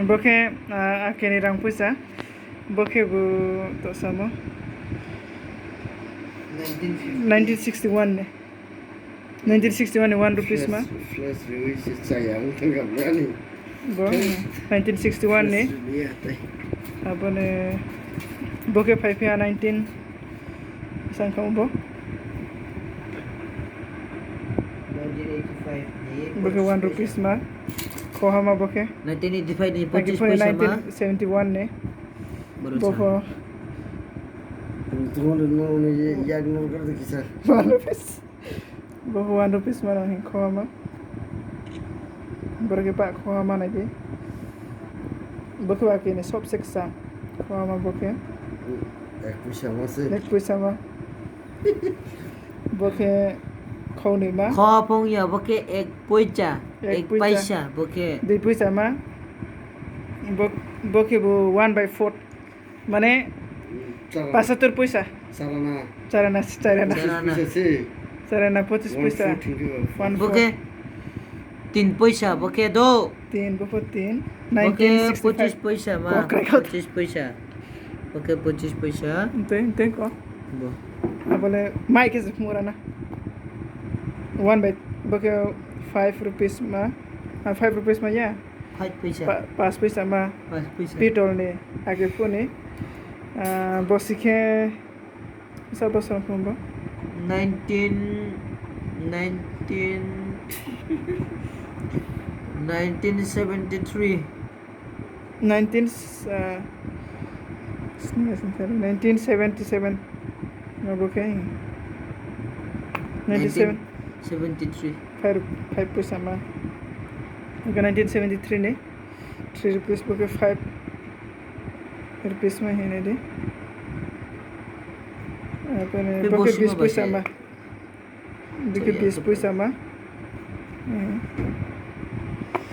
Boke akeni rang puisa. Boke bu to samo. 1961 ne. 1961 ne 1 rupees ma. Flash release sayang tanggap ni. Bo 1961 ne. Apone boke 5 ya 19 sang kamu bo. 1985 Boke 1 rupees ma. Kohama boke. 1985 ni Agi 25 paisa ma 1971 ne. baru Boko Tuhan dan mau ni yang nak kerja kisah. 1 rupees. Boko 1 rupees ma nang kohama. Boke pak kohama lagi. Boke akeni shop seksa. Kohama boke. Aku sama sih. Ek puisa ma. Boke khoni ma. kho pong ya boke ek poicha Ek ek poicha. paisa boke 2 puisa ma. Boke bu 1/4 মানে 75 পয়সা Sarana. চারানা Sarana. Bisa sih. চারানা 25 পয়সা 1 boke 3 paisa boke do 3 before 3 boke 25 1965 paisa ma Kokrai kau. 25 paisa boke 25 paisa ente ko bo abale mic is mura na 1 by boke 5 rupees ma 5 rupees ma ya 5 paisa 5 পয়সা ma 5 paisa pitol ne age phone bosike sa bosam kombo 1973 1977 no boke 97 73 5 पैसा में okay 1973 ने 3 rupees बोके 5 rupees में है ने दे अपने फिर बोके बोशी 20 में पैसा बचे। में बोके चलिए, 20 तो पैसा में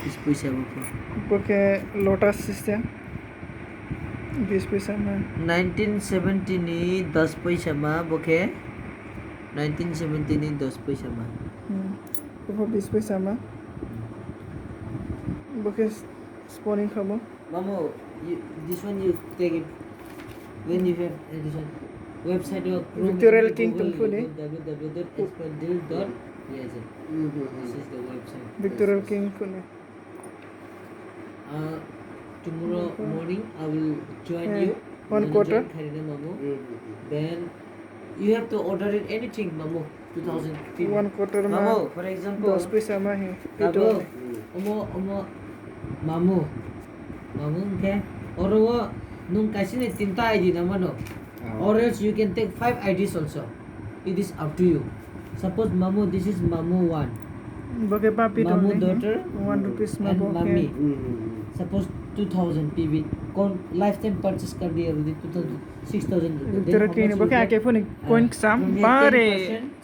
20 paisa boke बोके लोटस सिस्टम 20 पैसा में 1970 ni 10 paisa ma boke 1970 ni 10 paisa ma बोके 20 पैसा में बोके स्पोनिंग खामो Mamo, this one you take it when you have this one website of Victorial Kingdom phone, eh? www.expertdeal.yes this is the website Victoria king कोने tomorrow morning I will join Yeah. you 1 quarter. Kharina Mamo then you have to order it anything Mamo 2015 1 quarter में Mamo for example 10 पैसा में है Tabo, Pitol में omo mamu ke oro nung kasi ni tinta ID naman no or else you can take 5 IDs also it is up to you suppose mamu this is mamu 1 बोके पा Pitol mamu में daughter 1 rupees में and bokeh mummy suppose 2000 PV कौन lifetime purchase कर दिया रुदी 6000 Victoria King boke ake phone coin sam pare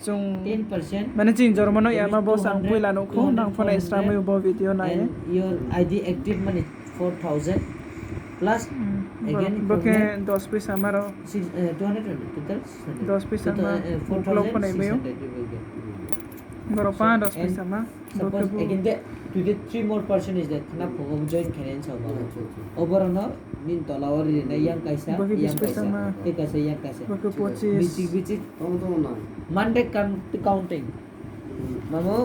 chung 10% mane chin jor mano ya ma bo sang puila no kho nang phone 200, extra mo bo video na ye and your ID active money 4000 plus again boke 10 paisa maro 200 total 10 paisa ma upload phone ai meu 4600 you will get. goro pa 10 paisa ma boke Suppose bu again the to get 3 more person is that na phone join kenen sa ba over no nin tolawar na yang kaisa Bagi yang 20 paisa kaisa ma. te kaisa yang kaisa boke 25 which is Kamu tahu nak? Monday counting mamu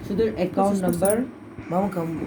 so the account number mamu kamu